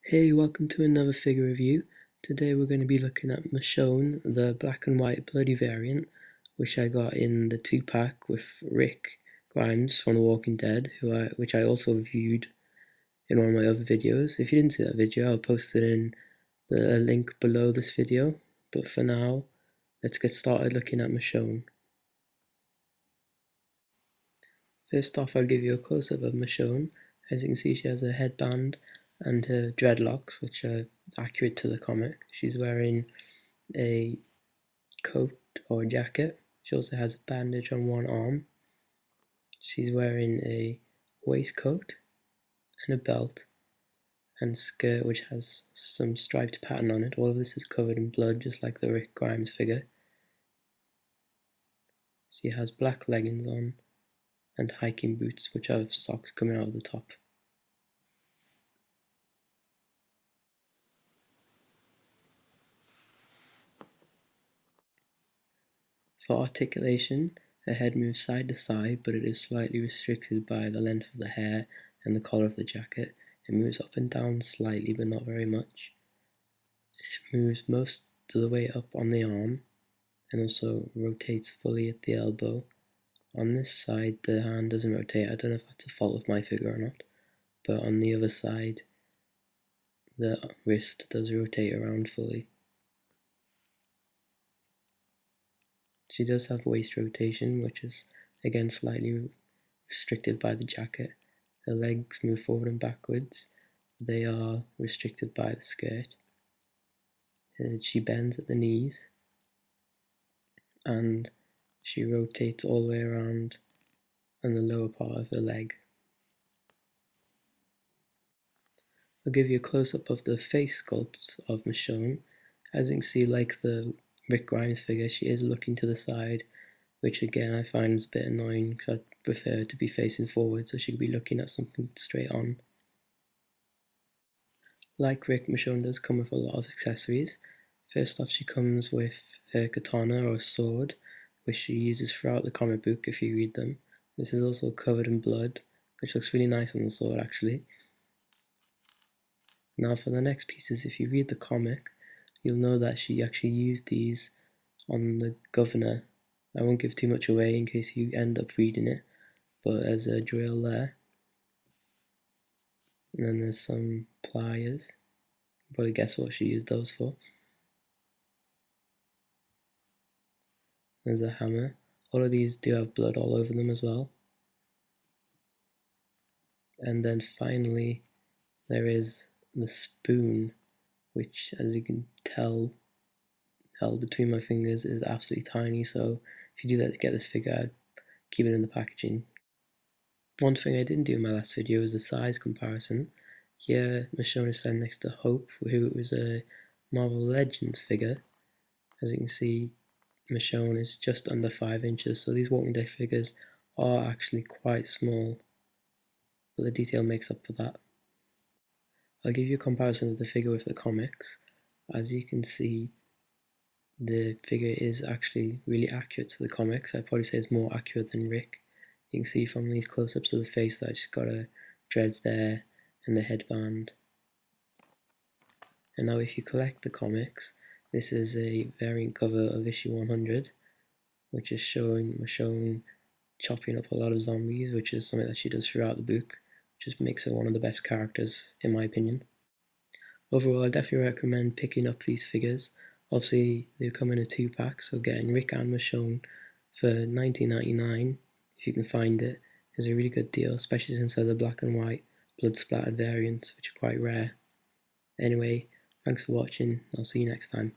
Hey, welcome to another figure review. Today we're going to be looking at Michonne, the black and white bloody variant, which I got in the 2-pack with Rick Grimes from The Walking Dead, which I also reviewed in one of my other videos. If you didn't see that video, I'll post it in the link below this video. But for now, let's get started looking at Michonne. First off, I'll give you a close-up of Michonne. As you can see, she has a headband and her dreadlocks, which are accurate to the comic. She's wearing a coat or jacket. She also has a bandage on one arm. She's wearing a waistcoat and a belt and a skirt which has some striped pattern on it. All of this is covered in blood, just like the Rick Grimes figure. She has black leggings on and hiking boots, which have socks coming out of the top. For articulation, her head moves side to side, but it is slightly restricted by the length of the hair and the collar of the jacket. It moves up and down slightly, but not very much. It moves most of the way up on the arm, and also rotates fully at the elbow. On this side, the hand doesn't rotate. I don't know if that's a fault of my figure or not, but on the other side, the wrist does rotate around fully. She does have waist rotation, which is again slightly restricted by the jacket. Her legs move forward and backwards. They are restricted by the skirt. She bends at the knees and she rotates all the way around on the lower part of her leg. I'll give you a close-up of the face sculpt of Michonne. As you can see, like the Rick Grimes figure, she is looking to the side, which again I find is a bit annoying because I prefer her to be facing forward, so she could be looking at something straight on. Like Rick, Michonne does come with a lot of accessories. First off, she comes with her katana or sword, which she uses throughout the comic book if you read them. This is also covered in blood, which looks really nice on the sword actually. Now for the next pieces, if you read the comic, you'll know that she actually used these on the governor. I won't give too much away in case you end up reading it, but there's a drill there. And then there's some pliers. You probably guess what she used those for. There's a hammer. All of these do have blood all over them as well. And then finally, there is the spoon, which, as you can tell, held between my fingers, is absolutely tiny. So if you do that to get this figure, I'd keep it in the packaging. One thing I didn't do in my last video is a size comparison. Here, Michonne is standing next to Hope, who was a Marvel Legends figure. As you can see, Michonne is just under 5 inches, so these Walking Dead figures are actually quite small, but the detail makes up for that. I'll give you a comparison of the figure with the comics. As you can see, the figure is actually really accurate to the comics. I'd probably say it's more accurate than Rick. You can see from these close-ups of the face that she's got her dreads there and the headband. And now if you collect the comics, this is a variant cover of issue 100, which is showing Michonne chopping up a lot of zombies, which is something that she does throughout the book, which makes her one of the best characters in my opinion. Overall, I definitely recommend picking up these figures. Obviously, they come in a 2-pack, so getting Rick and Michonne for $19.99, if you can find it, is a really good deal, especially since they're the black and white blood splattered variants, which are quite rare. Anyway, thanks for watching. I'll see you next time.